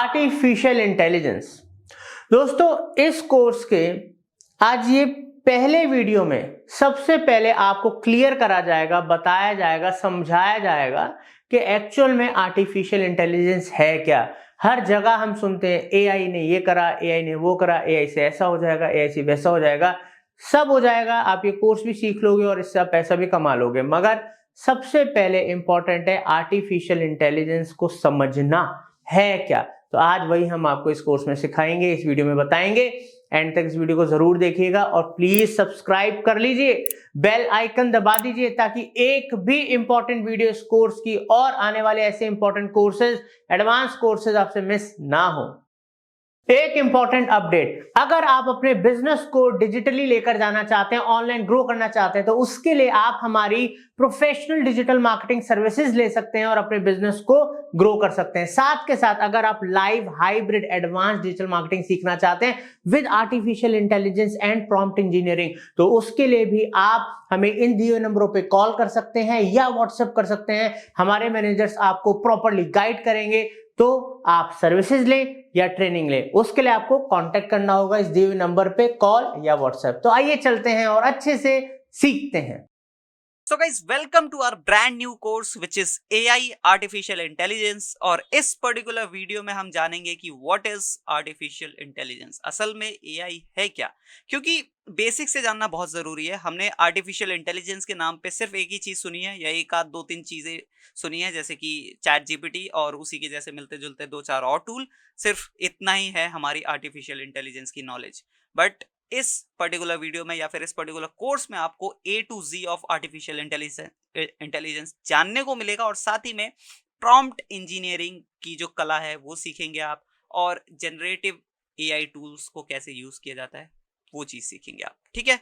Artificial intelligence. दोस्तों, इस course के आज ये पहले वीडियो में सबसे पहले आपको क्लियर करा जाएगा, बताया जाएगा, समझाया जाएगा कि एक्चुअल में आर्टिफिशियल इंटेलिजेंस है क्या। हर जगह हम सुनते हैं एआई ने ये करा, एआई ने वो करा, एआई से ऐसा हो जाएगा, एआई से वैसा हो जाएगा। सब हो जाएगा, आप ये कोर्स भी सीख लोगे और इससे आप पैसा भी कमा लोगे, मगर सबसे पहले इंपॉर्टेंट है आर्टिफिशियल इंटेलिजेंस को समझना है क्या। तो आज वही हम आपको इस कोर्स में सिखाएंगे, इस वीडियो में बताएंगे। एंड तक इस वीडियो को जरूर देखिएगा और प्लीज सब्सक्राइब कर लीजिए, बेल आइकन दबा दीजिए ताकि एक भी इंपॉर्टेंट वीडियो इस कोर्स की और आने वाले ऐसे इंपॉर्टेंट कोर्सेज, एडवांस कोर्सेज आपसे मिस ना हो। एक इंपॉर्टेंट अपडेट, अगर आप अपने बिजनेस को डिजिटली लेकर जाना चाहते हैं, ऑनलाइन ग्रो करना चाहते हैं, तो उसके लिए आप हमारी प्रोफेशनल डिजिटल मार्केटिंग सर्विसेज ले सकते हैं और अपने बिजनेस को ग्रो कर सकते हैं। साथ के साथ अगर आप live hybrid advance digital marketing सीखना चाहते हैं with artificial intelligence and prompt engineering, तो उसके लिए भी आप हमें इन दिए नंबरों पे कॉल कर सकते हैं या व्हाट्सएप कर सकते हैं। हमारे मैनेजर्स आपको प्रॉपर्ली गाइड करेंगे, तो आप सर्विसेज लें या ट्रेनिंग लें, उसके लिए आपको कांटेक्ट करना होगा इस दिए हुए नंबर पे, कॉल या व्हाट्सएप। तो आइए चलते हैं और अच्छे से सीखते हैं। So guys, welcome to our brand new course which is AI Artificial Intelligence। और इस पर्टिकुलर वीडियो में हम जानेंगे कि what is Artificial Intelligence, असल में AI है क्या। क्योंकि बेसिक से जानना बहुत ज़रूरी है। हमने आर्टिफिशियल इंटेलिजेंस के नाम पे सिर्फ एक ही चीज़ सुनी है या एक आध दो तीन चीज़ें सुनी है, जैसे कि चैट जीपीटी और उसी के जैसे मिलते जुलते दो चार और टूल। सिर्फ इतना ही है हमारी आर्टिफिशियल इंटेलिजेंस की नॉलेज। बट इस पर्टिकुलर वीडियो में या फिर इस पर्टिकुलर कोर्स में आपको A to Z of artificial intelligence जानने को मिलेगा और साथ ही में प्रॉम्प्ट इंजीनियरिंग की जो कला है वो सीखेंगे आप, और जनरेटिव AI टूल्स को कैसे यूज किया जाता है वो चीज सीखेंगे आप। ठीक है,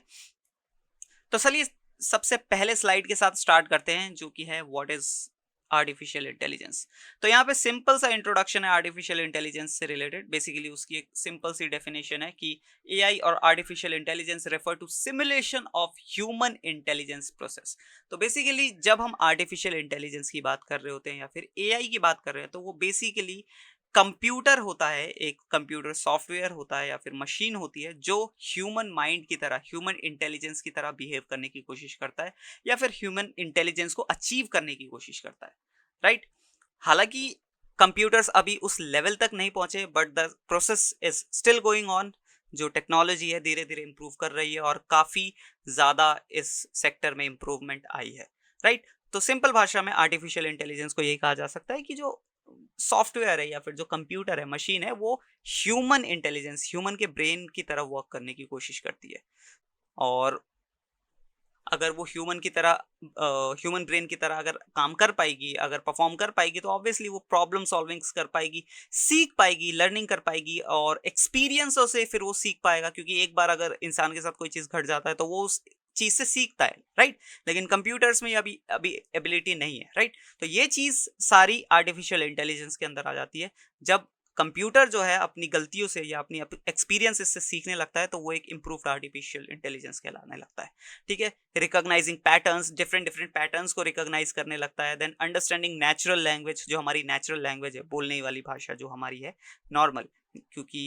तो चलिए सबसे पहले स्लाइड के साथ स्टार्ट करते हैं, जो कि है व्हाट इज आर्टिफिशियल इंटेलिजेंस। तो यहाँ पे सिंपल सा इंट्रोडक्शन है आर्टिफिशियल इंटेलिजेंस से रिलेटेड। बेसिकली उसकी एक सिंपल सी डेफिनेशन है कि एआई और artificial intelligence refer to simulation of human intelligence process. तो बेसिकली जब हम आर्टिफिशियल इंटेलिजेंस की बात कर रहे होते हैं या फिर एआई की बात कर रहे हैं, तो वो बेसिकली कंप्यूटर होता है, एक कंप्यूटर सॉफ्टवेयर होता है या फिर मशीन होती है जो ह्यूमन माइंड की तरह, ह्यूमन इंटेलिजेंस की तरह बिहेव करने की कोशिश करता है या फिर ह्यूमन इंटेलिजेंस को अचीव करने की कोशिश करता है, राइट। हालांकि कंप्यूटर्स अभी उस लेवल तक नहीं पहुंचे, but the process is still going on. जो टेक्नोलॉजी है धीरे धीरे इंप्रूव कर रही है और काफ़ी ज़्यादा इस सेक्टर में इंप्रूवमेंट आई है, राइट। तो सिंपल भाषा में आर्टिफिशियल इंटेलिजेंस को यही कहा जा सकता है कि जो सॉफ्टवेयर है या फिर जो कंप्यूटर है, मशीन है, वो ह्यूमन इंटेलिजेंस, ह्यूमन के ब्रेन की तरह वर्क करने की कोशिश करती है। और अगर वो ह्यूमन की तरह, ह्यूमन ब्रेन की तरह अगर काम कर पाएगी, अगर परफॉर्म कर पाएगी, तो ऑब्वियसली वो प्रॉब्लम सॉल्विंग्स कर पाएगी, सीख पाएगी, लर्निंग कर पाएगी और एक्सपीरियंसों से फिर वो सीख पाएगा। क्योंकि एक बार अगर इंसान के साथ कोई चीज़ घट जाता है तो वो उस चीज से सीखता है, राइट। लेकिन कंप्यूटर्स में अभी अभी एबिलिटी नहीं है, राइट। तो ये चीज सारी आर्टिफिशियल इंटेलिजेंस के अंदर आ जाती है। जब कंप्यूटर जो है अपनी गलतियों से या अपनी एक्सपीरियंसेस से सीखने लगता है, तो वो एक इम्प्रूव्ड आर्टिफिशियल इंटेलिजेंस कहलाने लगता है। ठीक है, recognising patterns, different different patterns को रिकॉग्नाइज करने लगता है। देन अंडरस्टैंडिंग नेचुरल लैंग्वेज, जो हमारी नेचुरल लैंग्वेज है, बोलने वाली भाषा जो हमारी है नॉर्मल, क्योंकि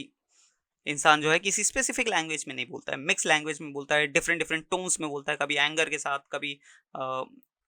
इंसान जो है किसी स्पेसिफिक लैंग्वेज में नहीं बोलता है, मिक्स लैंग्वेज में बोलता है, डिफरेंट डिफरेंट टोन्स में बोलता है, कभी एंगर के साथ, कभी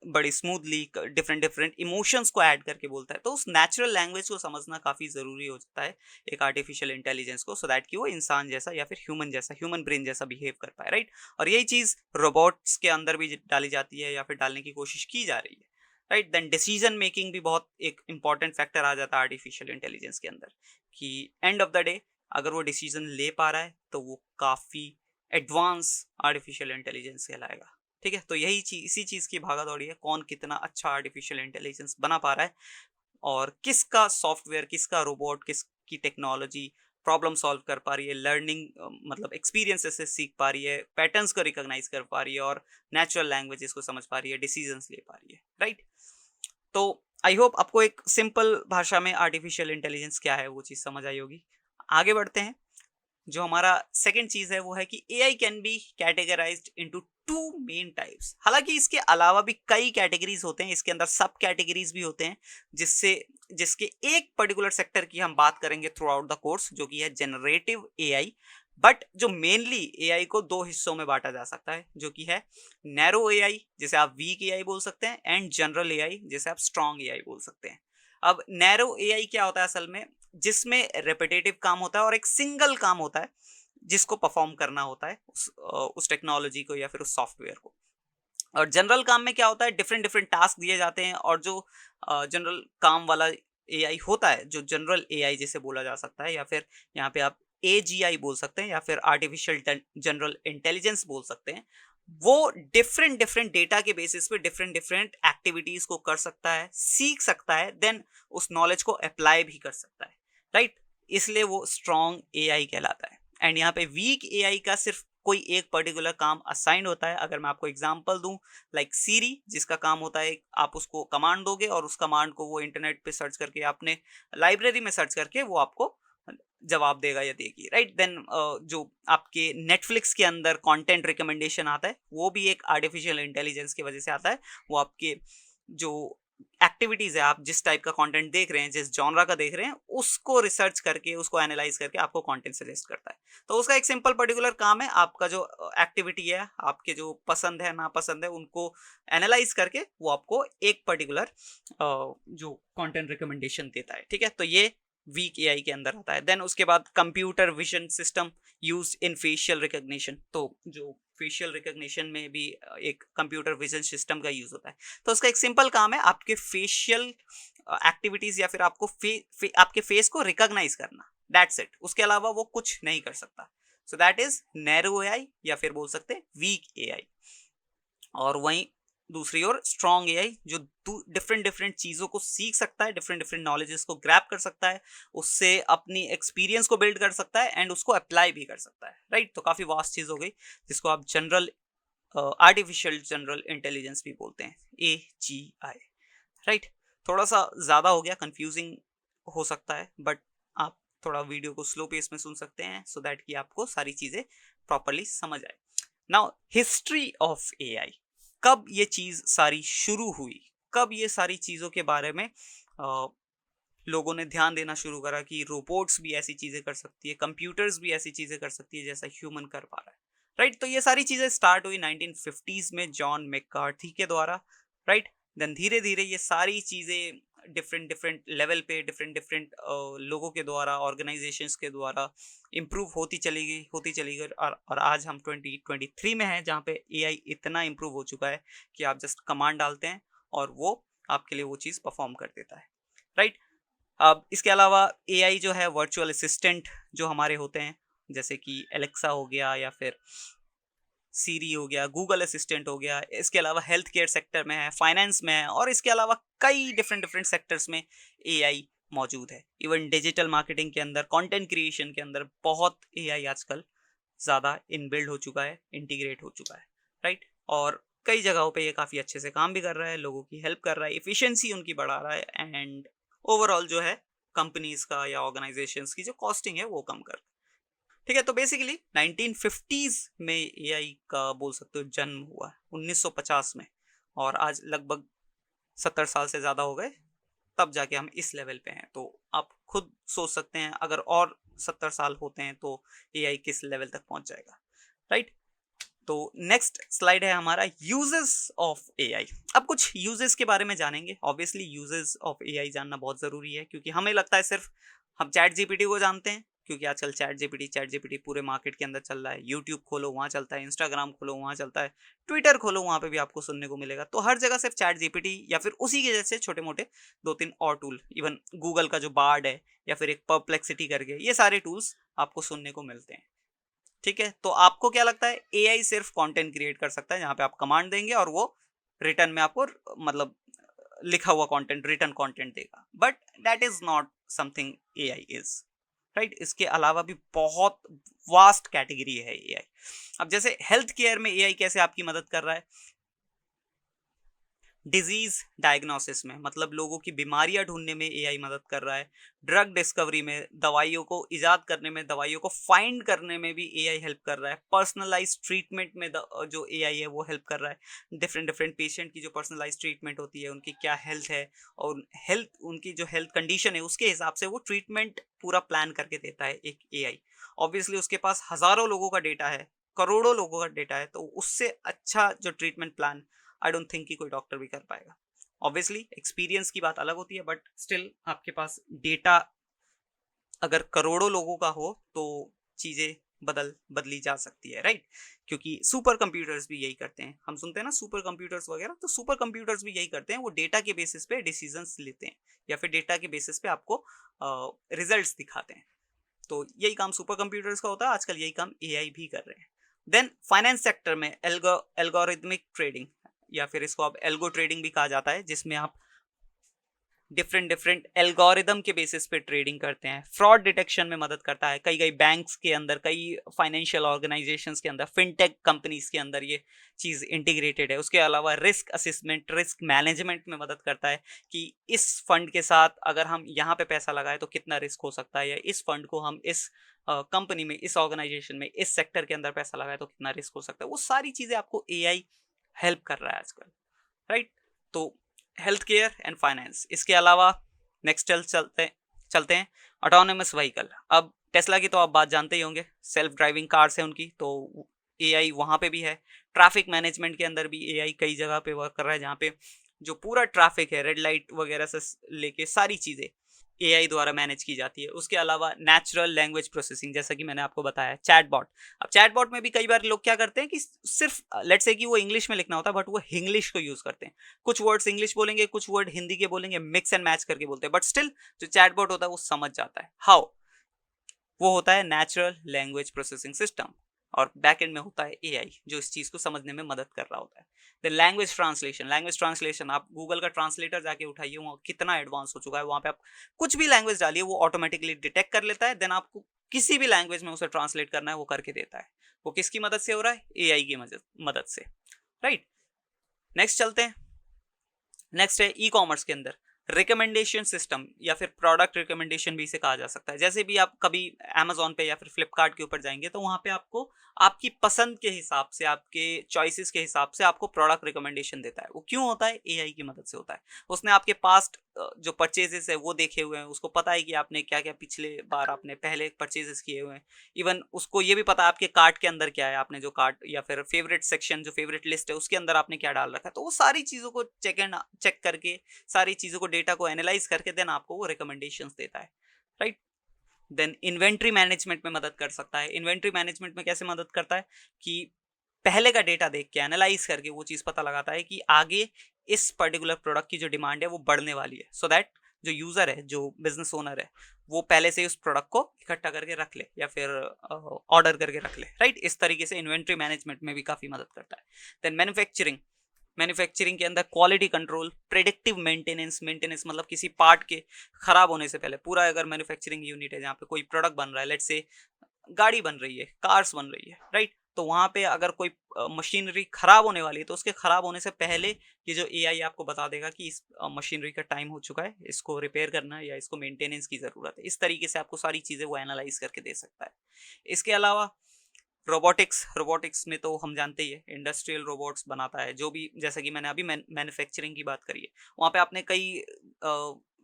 बड़ी स्मूथली, डिफरेंट डिफरेंट इमोशंस को ऐड करके बोलता है। तो उस नेचुरल लैंग्वेज को समझना काफ़ी ज़रूरी हो जाता है एक आर्टिफिशियल इंटेलिजेंस को, सो दैट कि वो इंसान जैसा या फिर ह्यूमन जैसा, ह्यूमन ब्रेन जैसा बिहेव कर पाए, राइट। और यही चीज़ रोबोट्स के अंदर भी डाली जाती है या फिर डालने की कोशिश की जा रही है, राइट। देन डिसीजन मेकिंग भी बहुत एक इंपॉर्टेंट फैक्टर आ जाता है आर्टिफिशियल इंटेलिजेंस के अंदर, कि एंड ऑफ द डे अगर वो डिसीजन ले पा रहा है तो वो काफ़ी एडवांस आर्टिफिशियल इंटेलिजेंस कहलाएगा। ठीक है, तो यही चीज, इसी चीज़ की भागा दौड़ी है, कौन कितना अच्छा आर्टिफिशियल इंटेलिजेंस बना पा रहा है और किसका सॉफ्टवेयर, किसका रोबोट, किसकी टेक्नोलॉजी प्रॉब्लम सॉल्व कर पा रही है, लर्निंग मतलब एक्सपीरियंसेस से सीख पा रही है, पैटर्न्स को रिकॉग्नाइज कर पा रही है और नेचुरल लैंग्वेजेस को समझ पा रही है, डिसीजंस ले पा रही है, राइट। तो आई होप आपको एक सिंपल भाषा में आर्टिफिशियल इंटेलिजेंस क्या है वो चीज़ समझ आई होगी। आगे बढ़ते हैं। जो हमारा सेकंड चीज है वो है कि AI can be categorised into two main types. हालांकि इसके अलावा भी कई कैटेगरीज होते हैं, इसके अंदर सब कैटेगरीज भी होते हैं, जिससे जिसके एक पर्टिकुलर सेक्टर की हम बात करेंगे थ्रू आउट द कोर्स, जो कि है जनरेटिव एआई। बट जो मेनली एआई को दो हिस्सों में बांटा जा सकता है, जो कि है नैरो एआई जिसे आप वीक एआई बोल सकते हैं, एंड जनरल एआई जिसे आप स्ट्रॉन्ग एआई बोल सकते हैं। अब नैरो एआई क्या होता है असल में, जिसमें रिपीटेटिव काम होता है और एक सिंगल काम होता है जिसको परफॉर्म करना होता है उस टेक्नोलॉजी को या फिर उस सॉफ्टवेयर को। और जनरल काम में क्या होता है, डिफरेंट डिफरेंट टास्क दिए जाते हैं, और जो जनरल काम वाला एआई होता है, जो जनरल एआई जिसे बोला जा सकता है, या फिर यहाँ पे आप एजीआई बोल सकते हैं, या फिर आर्टिफिशियल जनरल इंटेलिजेंस बोल सकते हैं, वो डिफरेंट डिफरेंट डेटा के बेसिस पे डिफरेंट डिफरेंट एक्टिविटीज को कर सकता है, सीख सकता है, देन उस नॉलेज को अप्लाई भी कर सकता है, राइट। इसलिए वो स्ट्रॉन्ग एआई कहलाता है। एंड यहाँ पे वीक एआई का सिर्फ कोई एक पर्टिकुलर काम असाइंड होता है। अगर मैं आपको एग्जांपल दूं, लाइक सीरी, जिसका काम होता है आप उसको कमांड दोगे और उस कमांड को वो इंटरनेट पे सर्च करके, आपने लाइब्रेरी में सर्च करके वो आपको जवाब देगा या देगी, राइट। देन जो आपके नेटफ्लिक्स के अंदर कंटेंट रिकमेंडेशन आता है, वो भी एक आर्टिफिशियल इंटेलिजेंस की वजह से आता है। वो आपके जो एक्टिविटीज है, आप जिस टाइप का कंटेंट देख रहे हैं, जिस जॉनरा का देख रहे हैं, उसको रिसर्च करके, उसको एनालाइज करके आपको कंटेंट सजेस्ट करता है। तो उसका एक सिंपल पर्टिकुलर काम है, आपका जो एक्टिविटी है, आपके जो पसंद है नापसंद है, उनको एनालाइज करके वो आपको एक पर्टिकुलर जो कंटेंट रिकमेंडेशन देता है, ठीक है। तो ये वीक एआई के अंदर आता है। देन उसके बाद computer vision system use in facial recognition. तो जो फेशियल रिकॉग्निशन में भी एक कंप्यूटर विजन सिस्टम का यूज होता है। तो उसका एक सिंपल काम है आपके फेशियल एक्टिविटीज या फिर आपको आपके फेस को रिकॉग्नाइज करना, दैट्स इट। उसके अलावा वो कुछ नहीं कर सकता। So that is narrow AI, या फिर बोल सकते हैं वीक एआई। और वहीं दूसरी ओर स्ट्रॉन्ग एआई, जो डिफरेंट डिफरेंट चीज़ों को सीख सकता है, डिफरेंट डिफरेंट नॉलेजेस को ग्रैब कर सकता है, उससे अपनी एक्सपीरियंस को बिल्ड कर सकता है, एंड उसको अप्लाई भी कर सकता है, राइट। तो काफ़ी वास्ट चीज़ हो गई, जिसको आप जनरल आर्टिफिशियल जनरल इंटेलिजेंस भी बोलते हैं, AGI, राइट। थोड़ा सा ज़्यादा हो गया, कंफ्यूजिंग हो सकता है, बट आप थोड़ा वीडियो को स्लो पेस में सुन सकते हैं, सो दैट कि आपको सारी चीज़ें प्रॉपरली समझ आए। नाउ हिस्ट्री ऑफ एआई, कब ये चीज सारी शुरू हुई, कब ये सारी चीजों के बारे में लोगों ने ध्यान देना शुरू करा कि रोबोट्स भी ऐसी चीजें कर सकती है, कंप्यूटर्स भी ऐसी चीजें कर सकती है जैसा ह्यूमन कर पा रहा है, राइट। तो ये सारी चीजें स्टार्ट हुई 1950s में जॉन मैककार्थी के द्वारा, राइट। देन धीरे धीरे ये सारी चीजें डिफरेंट डिफरेंट लेवल पे, डिफरेंट डिफरेंट लोगों के द्वारा, ऑर्गेनाइजेशंस के द्वारा इम्प्रूव होती चली गई, और आज हम 2023 में हैं, जहाँ पे एआई इतना इम्प्रूव हो चुका है कि आप जस्ट कमांड डालते हैं और वो आपके लिए वो चीज़ परफॉर्म कर देता है, राइट। अब इसके अलावा एआई जो है वर्चुअल असिस्टेंट जो हमारे होते हैं, जैसे कि एलेक्सा हो गया, या फिर सीरी हो गया, गूगल असिस्टेंट हो गया। इसके अलावा हेल्थ केयर सेक्टर में है, फाइनेंस में है, और इसके अलावा कई डिफरेंट डिफरेंट सेक्टर्स में एआई मौजूद है। इवन डिजिटल मार्केटिंग के अंदर, कंटेंट क्रिएशन के अंदर बहुत एआई आजकल ज़्यादा इनबिल्ड हो चुका है, इंटीग्रेट हो चुका है, राइट। और कई जगहों पे ये काफ़ी अच्छे से काम भी कर रहा है, लोगों की हेल्प कर रहा है, इफिशिएंसी उनकी बढ़ा रहा है, एंड ओवरऑल जो है कंपनीज का या ऑर्गेनाइजेशंस की जो कॉस्टिंग है वो कम कर रहा है, ठीक है। तो बेसिकली 1950s में एआई का बोल सकते हो जन्म हुआ, 1950 में, और आज लगभग 70 साल से ज़्यादा हो गए तब जाके हम इस लेवल पे हैं। तो आप खुद सोच सकते हैं अगर और 70 साल होते हैं तो एआई किस लेवल तक पहुंच जाएगा, राइट। तो नेक्स्ट स्लाइड है हमारा यूजेस ऑफ एआई। अब कुछ यूजेस के बारे में जानेंगे। ऑब्वियसली यूजेस ऑफ एआई जानना बहुत ज़रूरी है, क्योंकि हमें लगता है सिर्फ हम चैट जीपीटी को जानते हैं, क्योंकि आजकल चैट जीपीटी पूरे मार्केट के अंदर चल रहा है। यूट्यूब खोलो वहाँ चलता है, इंस्टाग्राम खोलो वहाँ चलता है, ट्विटर खोलो वहाँ पे भी आपको सुनने को मिलेगा। तो हर जगह सिर्फ चैट जीपीटी या फिर उसी के जैसे छोटे मोटे 2-3 और टूल, इवन गूगल का जो बार्ड है या फिर एक परप्लेक्सिटी करके, ये सारे टूल्स आपको सुनने को मिलते हैं, ठीक है। तो आपको क्या लगता है, एआई सिर्फ कंटेंट क्रिएट कर सकता है, जहाँ पे आप कमांड देंगे और वो रिटर्न में आपको मतलब लिखा हुआ कंटेंट, रिटर्न कंटेंट देगा, but that is not something AI is, right. इसके अलावा भी बहुत वास्ट कैटेगरी है एआई। अब जैसे हेल्थ केयर में एआई कैसे आपकी मदद कर रहा है, डिजीज डायग्नोसिस में, मतलब लोगों की बीमारियां ढूंढने में एआई मदद कर रहा है। ड्रग डिस्कवरी में, दवाइयों को इजाद करने में, दवाइयों को फाइंड करने में भी एआई हेल्प कर रहा है। पर्सनलाइज ट्रीटमेंट में जो एआई है वो हेल्प कर रहा है। डिफरेंट डिफरेंट पेशेंट की जो पर्सनलाइज ट्रीटमेंट होती है, उनकी क्या हेल्थ है और हेल्थ, उनकी जो हेल्थ कंडीशन है उसके हिसाब से वो ट्रीटमेंट पूरा प्लान करके देता है एक एआई। ऑब्वियसली उसके पास हजारों लोगों का डेटा है, करोड़ों लोगों का डेटा है, तो उससे अच्छा जो treatment plan I don't think कि कोई डॉक्टर भी कर पाएगा। ऑब्वियसली एक्सपीरियंस की बात अलग होती है, बट स्टिल आपके पास डेटा अगर करोड़ों लोगों का हो तो चीजें बदली जा सकती है, राइट। क्योंकि सुपर कंप्यूटर्स भी यही करते हैं, हम सुनते हैं ना सुपर कंप्यूटर्स वगैरह, तो सुपर कंप्यूटर्स भी यही करते हैं, वो डेटा के बेसिस पे डिसीजंस लेते हैं या फिर डेटा के बेसिस पे आपको रिजल्ट्स दिखाते हैं। तो यही काम सुपर कंप्यूटर्स का होता है, आजकल यही काम एआई भी कर रहे हैं। देन फाइनेंस सेक्टर में एल्गोरिथमिक ट्रेडिंग, या फिर इसको आप एल्गो ट्रेडिंग भी कहा जाता है, जिसमें आप डिफरेंट डिफरेंट एल्गोरिदम के बेसिस पे ट्रेडिंग करते हैं। फ्रॉड डिटेक्शन में मदद करता है, कई कई बैंक्स के अंदर, कई फाइनेंशियल ऑर्गेनाइजेशंस के अंदर, फिनटेक कंपनीज के अंदर ये चीज़ इंटीग्रेटेड है। उसके अलावा रिस्क असेसमेंट, रिस्क मैनेजमेंट में मदद करता है कि इस फंड के साथ अगर हम यहाँ पे पैसा लगाए तो कितना रिस्क हो सकता है, या इस फंड को हम इस कंपनी में, इस ऑर्गेनाइजेशन में, इस सेक्टर के अंदर पैसा लगाए तो कितना रिस्क हो सकता है। वो सारी चीज़ें आपको एआई हेल्प कर रहा है आजकल, राइट। तो हेल्थ केयर एंड फाइनेंस, इसके अलावा नेक्स्ट चलते हैं ऑटोनोमस व्हीकल। अब टेस्ला की तो आप बात जानते ही होंगे, सेल्फ ड्राइविंग कार्स है उनकी, तो एआई वहाँ पे भी है। ट्रैफिक मैनेजमेंट के अंदर भी एआई कई जगह पे वर्क कर रहा है, जहाँ पे जो पूरा ट्रैफिक है, रेड लाइट वगैरह से लेके सारी चीज़ें एआई द्वारा मैनेज की जाती है। उसके अलावा नेचुरल लैंग्वेज प्रोसेसिंग, जैसा कि मैंने आपको बताया, चैटबॉट। अब चैटबॉट में भी कई बार लोग क्या करते हैं कि सिर्फ लेट्स से कि वो इंग्लिश में लिखना होता है, बट वो हिंग्लिश को यूज करते हैं। कुछ वर्ड्स इंग्लिश बोलेंगे, कुछ वर्ड हिंदी के बोलेंगे, मिक्स एंड मैच करके बोलते हैं, बट स्टिल जो चैटबॉट होता है वो समझ जाता है। हाउ? वो होता है नेचुरल लैंग्वेज प्रोसेसिंग सिस्टम, और बैक एंड में होता है एआई, जो इस चीज को समझने में मदद कर रहा होता है। द लैंग्वेज ट्रांसलेशन, आप गूगल का ट्रांसलेटर जाके उठाइए, वहाँ कितना एडवांस हो चुका है। वहाँ पे आप कुछ भी लैंग्वेज डालिए, वो ऑटोमेटिकली डिटेक्ट कर लेता है, देन आपको किसी भी लैंग्वेज में उसे ट्रांसलेट करना है वो करके देता है। वो किसकी मदद से हो रहा है? एआई की मदद से, राइट। नेक्स्ट चलते हैं। नेक्स्ट है ई कॉमर्स के अंदर रिकमेंडेशन सिस्टम, या फिर प्रोडक्ट रिकमेंडेशन भी इसे कहा जा सकता है। जैसे भी आप कभी अमेजोन पे या फिर फ्लिपकार्ट के ऊपर जाएंगे, तो वहां पे आपको आपकी पसंद के हिसाब से, आपके चॉइसेस के हिसाब से आपको प्रोडक्ट रिकमेंडेशन देता है। वो क्यों होता है? एआई की मदद से होता है। उसने आपके पास्ट जो परचेजेस है वो देखे हुए हैं, उसको पता है कि आपने क्या क्या पिछले बार आपने पहले परचेजेस किए हुए हैं। इवन उसको ये भी पता है आपके कार्ट के अंदर क्या है, आपने जो कार्ट या फिर फेवरेट सेक्शन, जो फेवरेट लिस्ट है, उसके अंदर आपने क्या डाल रखा है। तो वो सारी चीज़ों को चेक करके, सारी चीज़ों को, डेटा को एनालाइज करके देन आपको वो रिकमेंडेशंस देता है, राइट। देन इन्वेंट्री मैनेजमेंट में मदद कर सकता है। इन्वेंट्री मैनेजमेंट में कैसे मदद करता है कि पहले का डेटा देख के, एनालाइज करके वो चीज़ पता लगाता है कि आगे इस पर्टिकुलर प्रोडक्ट की जो डिमांड है वो बढ़ने वाली है, सो दैट जो यूज़र है, जो बिजनेस ओनर है, वो पहले से उस प्रोडक्ट को इकट्ठा करके रख ले या फिर ऑर्डर करके रख ले, राइट। इस तरीके से इन्वेंट्री मैनेजमेंट में भी काफ़ी मदद करता है। देन मैन्युफैक्चरिंग के अंदर क्वालिटी कंट्रोल, प्रेडिक्टिव मेंटेनेंस मतलब किसी पार्ट के खराब होने से पहले, पूरा अगर मैन्युफैक्चरिंग यूनिट है जहाँ पे कोई प्रोडक्ट बन रहा है, लेट्स से गाड़ी बन रही है, कार्स बन रही है, राइट। तो वहाँ पे अगर कोई मशीनरी खराब होने वाली है, तो उसके खराब होने से पहले ये जो एआई आपको बता देगा कि इस मशीनरी का टाइम हो चुका है, इसको रिपेयर करना है या इसको मेंटेनेंस की ज़रूरत है। इस तरीके से आपको सारी चीज़ें वो एनालाइज करके दे सकता है। इसके अलावा रोबोटिक्स में तो हम जानते ही है, इंडस्ट्रियल रोबोट्स बनाता है, जो भी, जैसे कि मैंने अभी मैन्युफैक्चरिंग की बात करी है, वहाँ पे आपने कई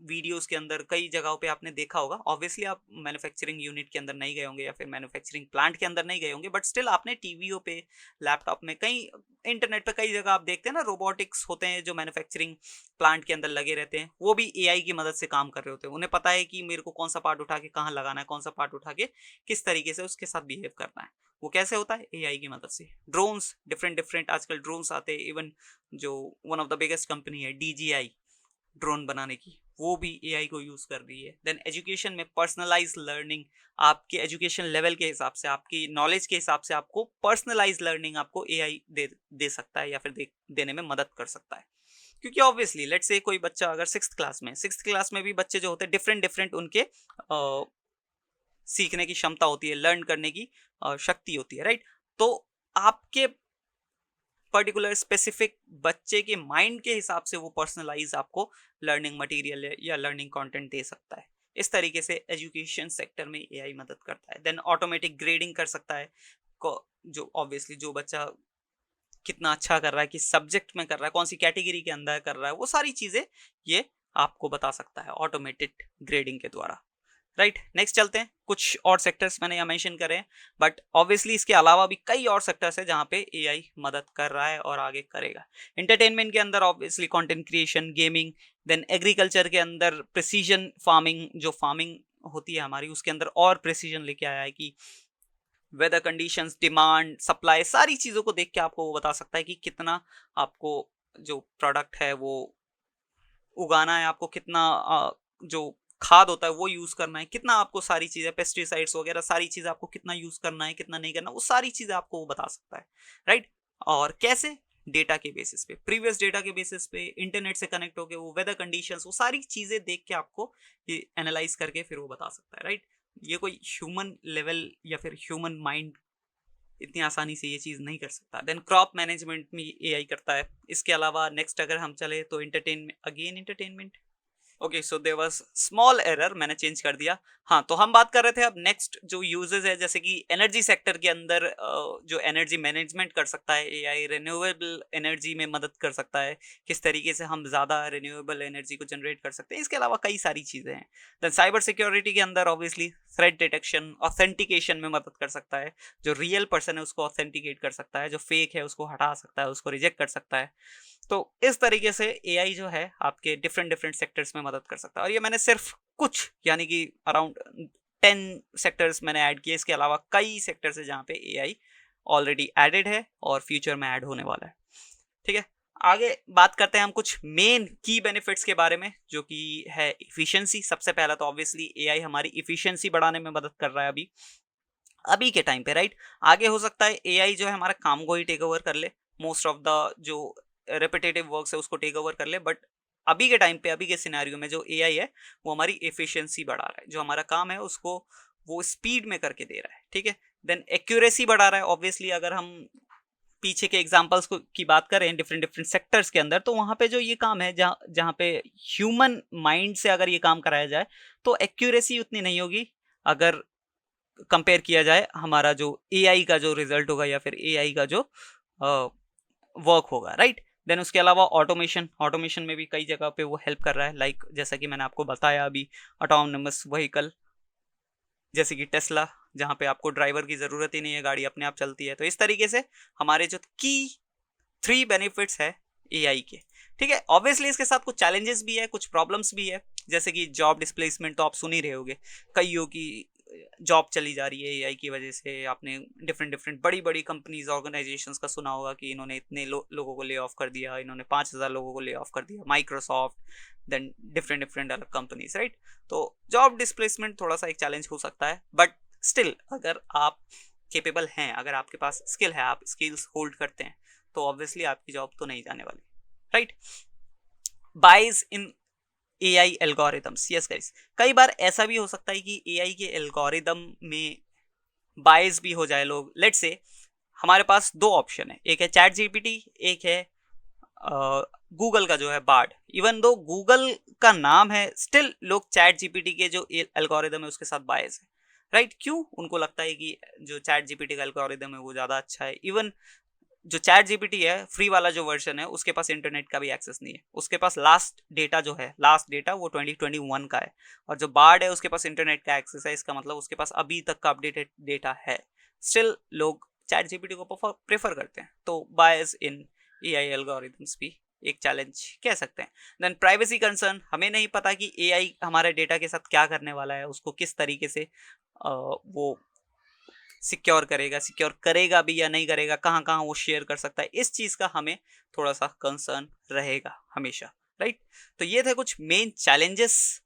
वीडियोस के अंदर, कई जगहों पे आपने देखा होगा। ऑब्वियसली आप मैन्युफैक्चरिंग यूनिट के अंदर नहीं गए होंगे या फिर मैन्युफैक्चरिंग प्लांट के अंदर नहीं गए होंगे, बट स्टिल आपने टीवीओ पे, लैपटॉप में, कई इंटरनेट पे कई जगह आप देखते हैं ना, रोबोटिक्स होते हैं जो मैन्युफैक्चरिंग प्लांट के अंदर लगे रहते हैं। वो भी एआई की मदद से काम कर रहे होते हैं। उन्हें पता है कि मेरे को कौन सा पार्ट उठा के कहाँ लगाना है, कौन सा पार्ट उठा के किस तरीके से उसके साथ बिहेव करना है। वो कैसे होता है? एआई की मदद से। ड्रोन्स, डिफरेंट आजकल ड्रोन्स आते हैं। इवन जो one of the biggest company है DJI ड्रोन बनाने की, वो भी एआई को यूज कर रही है। देन एजुकेशन में पर्सनलाइज लर्निंग, आपके एजुकेशन लेवल के हिसाब से, आपकी नॉलेज के हिसाब से आपको पर्सनलाइज लर्निंग आपको एआई दे सकता है या फिर देने में मदद कर सकता है। क्योंकि ऑब्वियसली लेट्स से कोई बच्चा अगर सिक्स्थ क्लास में भी बच्चे जो होते हैं, डिफरेंट उनके सीखने की क्षमता होती है, लर्न करने की शक्ति होती है, राइट। तो आपके पर्टिकुलर स्पेसिफिक बच्चे के माइंड के हिसाब से वो पर्सनलाइज आपको लर्निंग मटेरियल या लर्निंग कंटेंट दे सकता है। इस तरीके से एजुकेशन सेक्टर में एआई मदद करता है। देन ऑटोमेटिक ग्रेडिंग कर सकता है, जो ऑब्वियसली जो बच्चा कितना अच्छा कर रहा है, किस सब्जेक्ट में कर रहा है, कौन सी कैटेगरी के अंदर कर रहा है, वो सारी चीजें ये आपको बता सकता है ऑटोमेटेड ग्रेडिंग के द्वारा। राइट, नेक्स्ट चलते हैं। कुछ और सेक्टर्स मैंने यहाँ मेंशन करे हैं, बट ऑब्वियसली इसके अलावा भी कई और सेक्टर्स है जहाँ पे एआई मदद कर रहा है और आगे करेगा। एंटरटेनमेंट के अंदर obviously content creation, gaming. Then agriculture के अंदर प्रिसीजन फार्मिंग, जो फार्मिंग होती है हमारी, उसके अंदर और प्रिसीजन लेके आया है कि वेदर कंडीशंस, डिमांड, सप्लाई, सारी चीज़ों को देख के आपको वो बता सकता है कि कितना आपको जो प्रोडक्ट है वो उगाना है, आपको कितना जो खाद होता है वो यूज करना है, कितना आपको सारी चीजें, पेस्टिसाइड्स वगैरह सारी चीजें आपको कितना यूज करना है, कितना नहीं करना, वो सारी चीजें आपको वो बता सकता है। राइट, और कैसे? डेटा के बेसिस पे, प्रीवियस डेटा के बेसिस पे, इंटरनेट से कनेक्ट होके वो वेदर कंडीशंस, वो सारी चीजें देख के आपको ये एनालाइज करके फिर वो बता सकता है। राइट, ये कोई ह्यूमन लेवल या फिर ह्यूमन माइंड इतनी आसानी से ये चीज़ नहीं कर सकता। देन क्रॉप मैनेजमेंट में एआई करता है। इसके अलावा नेक्स्ट अगर हम चले तो entertainment. Okay, so there was small error, मैंने चेंज कर दिया। हाँ, तो हम बात कर रहे थे अब नेक्स्ट जो यूजेस है, जैसे कि एनर्जी सेक्टर के अंदर जो एनर्जी मैनेजमेंट कर सकता है एआई, रिन्यूएबल एनर्जी में मदद कर सकता है, किस तरीके से हम ज़्यादा रिन्यूएबल एनर्जी को जनरेट कर सकते हैं। इसके अलावा कई सारी चीज़ें हैं। देन साइबर सिक्योरिटी के अंदर ऑब्वियसली थ्रेट डिटेक्शन, ऑथेंटिकेशन में मदद कर सकता है। जो रियल पर्सन है उसको ऑथेंटिकेट कर सकता है, जो फेक है उसको हटा सकता है, उसको रिजेक्ट कर सकता है। तो इस तरीके से एआई जो है आपके डिफरेंट सेक्टर्स में मदद कर सकता है। और ये मैंने सिर्फ कुछ, यानी कि अराउंड 10 सेक्टर्स मैंने ऐड किए। इसके अलावा कई सेक्टर्स है जहाँ पे एआई ऑलरेडी एडेड है और फ्यूचर में ऐड होने वाला है। ठीक है, आगे बात करते हैं हम कुछ मेन की बेनिफिट्स के बारे में, जो कि है इफिशियंसी। सबसे पहला तो ऑब्वियसली एआई हमारी इफिशियंसी बढ़ाने में मदद कर रहा है अभी के टाइम पे। राइट, आगे हो सकता है एआई जो है हमारा काम को ही टेक ओवर कर ले, मोस्ट ऑफ द जो रेपिटेटिव वर्क्स है उसको टेक ओवर कर ले। बट अभी के टाइम पे, अभी के सिनेरियो में जो एआई है वो हमारी एफिशिएंसी बढ़ा रहा है, जो हमारा काम है उसको वो स्पीड में करके दे रहा है। ठीक है, देन एक्यूरेसी बढ़ा रहा है। ऑब्वियसली अगर हम पीछे के एग्जांपल्स की बात करें डिफरेंट सेक्टर्स के अंदर, तो वहाँ पे जो ये काम है, जहाँ पे ह्यूमन माइंड से अगर ये काम कराया जाए तो एक्यूरेसी उतनी नहीं होगी अगर कंपेयर किया जाए हमारा जो एआई का जो रिजल्ट होगा या फिर एआई का जो वर्क होगा। राइट, देन उसके अलावा ऑटोमेशन में भी कई जगह पे वो हेल्प कर रहा है। लाइक जैसा कि मैंने आपको बताया अभी, ऑटोनोमस व्हीकल जैसे कि टेस्ला, जहाँ पे आपको ड्राइवर की ज़रूरत ही नहीं है, गाड़ी अपने आप चलती है। तो इस तरीके से हमारे जो की 3 बेनिफिट्स है एआई के। ठीक है, ऑब्वियसली इसके साथ कुछ चैलेंजेस भी है, कुछ प्रॉब्लम्स भी है, जैसे कि जॉब डिस्प्लेसमेंट तो आप सुन ही रहे होगे, कईयों की जॉब चली जा रही है एआई की वजह से। आपने डिफरेंट बड़ी कंपनीज, ऑर्गेनाइजेशंस का सुना होगा कि इन्होंने इतने लोगों को ले ऑफ कर दिया, इन्होंने 5000 लोगों को ले ऑफ कर दिया, माइक्रोसॉफ्ट, देन डिफरेंट अलग कंपनीज। राइट, तो जॉब डिस्प्लेसमेंट थोड़ा सा एक चैलेंज हो सकता है, बट स्टिल अगर आप केपेबल हैं, अगर आपके पास स्किल है, आप स्किल्स होल्ड करते हैं, तो ऑब्वियसली आपकी जॉब तो नहीं जाने वाली। राइट, बाइज इन एआई एल्गोरिदम्स। यस गाइस, कई बार ऐसा भी हो सकता है कि एआई के एल्गोरिदम में बायस भी हो जाए लोग। लेट्स से हमारे पास 2 ऑप्शन है, एक है चैट जीपीटी, एक है गूगल का जो है बार्ड। इवन दो गूगल का नाम है, स्टिल लोग चैट जीपीटी के जो एल्गोरिदम है उसके साथ बायस है। राइट, क्यों? उनको लगता है कि जो चैट जीपीटी का एल्गोरिदम है वो ज़्यादा अच्छा है। इवन जो चैट जीपीटी है फ्री वाला जो वर्जन है, उसके पास इंटरनेट का भी एक्सेस नहीं है, उसके पास लास्ट डेटा वो 2021 का है। और जो बार्ड है उसके पास इंटरनेट का एक्सेस है, इसका मतलब उसके पास अभी तक का अपडेटेड डेटा है। स्टिल लोग चैट जीपीटी को प्रेफर करते हैं। तो बायस इन एआई एल्गोरिथम्स भी एक चैलेंज कह सकते हैं। देन प्राइवेसी कंसर्न, हमें नहीं पता कि एआई हमारे डेटा के साथ क्या करने वाला है, उसको किस तरीके से वो सिक्योर करेगा भी या नहीं करेगा, कहाँ वो शेयर कर सकता है, इस चीज़ का हमें थोड़ा सा कंसर्न रहेगा हमेशा। राइट, तो ये थे कुछ मेन चैलेंजेस।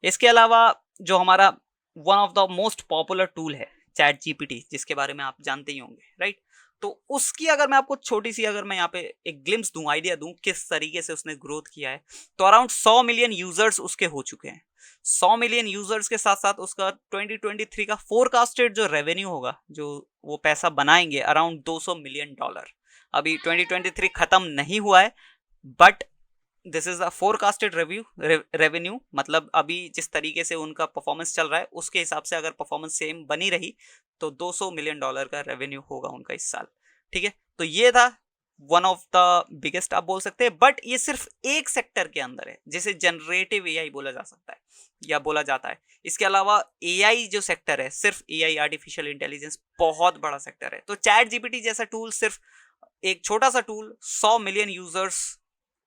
इसके अलावा जो हमारा one of the most popular tool है चैट जीपीटी, जिसके बारे में आप जानते ही होंगे। राइट, तो उसकी अगर मैं आपको छोटी सी, अगर मैं यहाँ पे एक ग्लिम्स दूं, आइडिया दूं किस तरीके से उसने ग्रोथ किया है, तो अराउंड 100 मिलियन यूजर्स उसके हो चुके हैं। 100 मिलियन यूजर्स के साथ साथ उसका 2023 का फोरकास्टेड जो रेवेन्यू होगा, जो वो पैसा बनाएंगे, अराउंड $200 मिलियन। अभी 2023 खत्म नहीं हुआ है, but this is a forecasted revenue, मतलब अभी जिस तरीके से उनका परफॉर्मेंस चल रहा है उसके हिसाब से अगर परफॉर्मेंस सेम बनी रही तो $200 मिलियन का रेवेन्यू होगा उनका इस साल। ठीक है, तो ये था वन ऑफ द बिगेस्ट आप बोल सकते हैं, बट ये सिर्फ एक सेक्टर के अंदर है जिसे जनरेटिव एआई बोला जा सकता है या बोला जाता है। इसके अलावा एआई जो सेक्टर है, सिर्फ एआई आर्टिफिशियल इंटेलिजेंस बहुत बड़ा सेक्टर है। तो चैट जीपीटी जैसा टूल सिर्फ एक छोटा सा टूल 100 मिलियन यूजर्स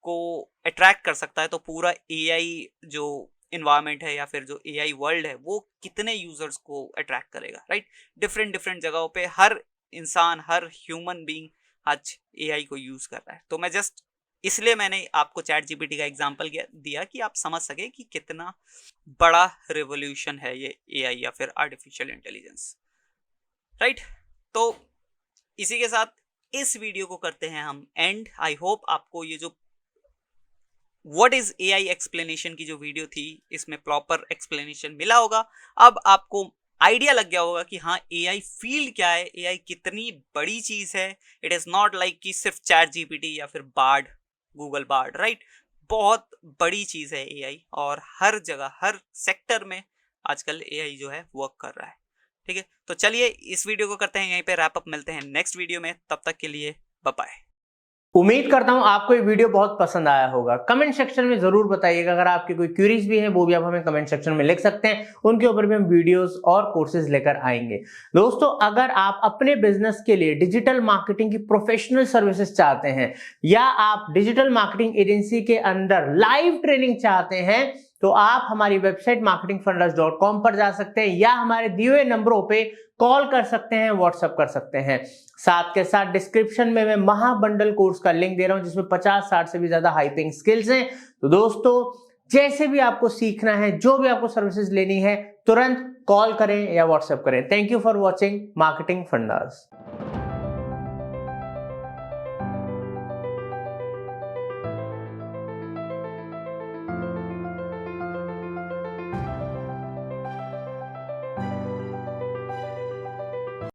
को अट्रैक्ट कर सकता है, तो पूरा एआई जो इन्वायरमेंट है या फिर जो एआई वर्ल्ड है वो कितने यूजर्स को अट्रैक्ट करेगा, राइट। डिफरेंट डिफरेंट जगहों पे हर इंसान, हर ह्यूमन बीइंग आज एआई को यूज कर रहा है। तो मैं जस्ट इसलिए मैंने आपको चैट जीपीटी का एग्जांपल दिया कि आप समझ सके कि कितना बड़ा रिवॉल्यूशन है ये एआई या फिर आर्टिफिशियल इंटेलिजेंस, राइट। तो इसी के साथ इस वीडियो को करते हैं हम एंड। आई होप आपको ये जो व्हाट इज एआई एक्सप्लेनेशन की जो वीडियो थी इसमें प्रॉपर एक्सप्लेनेशन मिला होगा। अब आपको आइडिया लग गया होगा कि हाँ एआई फील्ड क्या है, एआई कितनी बड़ी चीज है। इट इज नॉट लाइक कि सिर्फ चैट जीपीटी या फिर बार्ड, गूगल बार्ड, राइट। बहुत बड़ी चीज है एआई और हर जगह हर सेक्टर में आजकल एआई जो है वर्क कर रहा है। ठीक है, तो चलिए इस वीडियो को करते हैं यहीं पे रैप अप। मिलते हैं नेक्स्ट वीडियो में, तब तक के लिए बाय बाय। उम्मीद करता हूं आपको ये वीडियो बहुत पसंद आया होगा। कमेंट सेक्शन में जरूर बताइएगा। अगर आपकी कोई क्वेरीज भी हैं वो भी आप हमें कमेंट सेक्शन में लिख सकते हैं, उनके ऊपर भी हम वीडियोस और कोर्सेज लेकर आएंगे। दोस्तों, अगर आप अपने बिजनेस के लिए डिजिटल मार्केटिंग की प्रोफेशनल सर्विसेज चाहते हैं या आप डिजिटल मार्केटिंग एजेंसी के अंदर लाइव ट्रेनिंग चाहते हैं तो आप हमारी वेबसाइट marketingfundas.com पर जा सकते हैं या हमारे दिए हुए नंबरों पे कॉल कर सकते हैं, व्हाट्सएप कर सकते हैं। साथ के साथ डिस्क्रिप्शन में मैं महाबंडल कोर्स का लिंक दे रहा हूं जिसमें 50-60 से भी ज्यादा हाइपिंग स्किल्स हैं। तो दोस्तों, जैसे भी आपको सीखना है, जो भी आपको सर्विसेज लेनी है, तुरंत कॉल करें या व्हाट्सएप करें। Thank you for watching marketing fundas.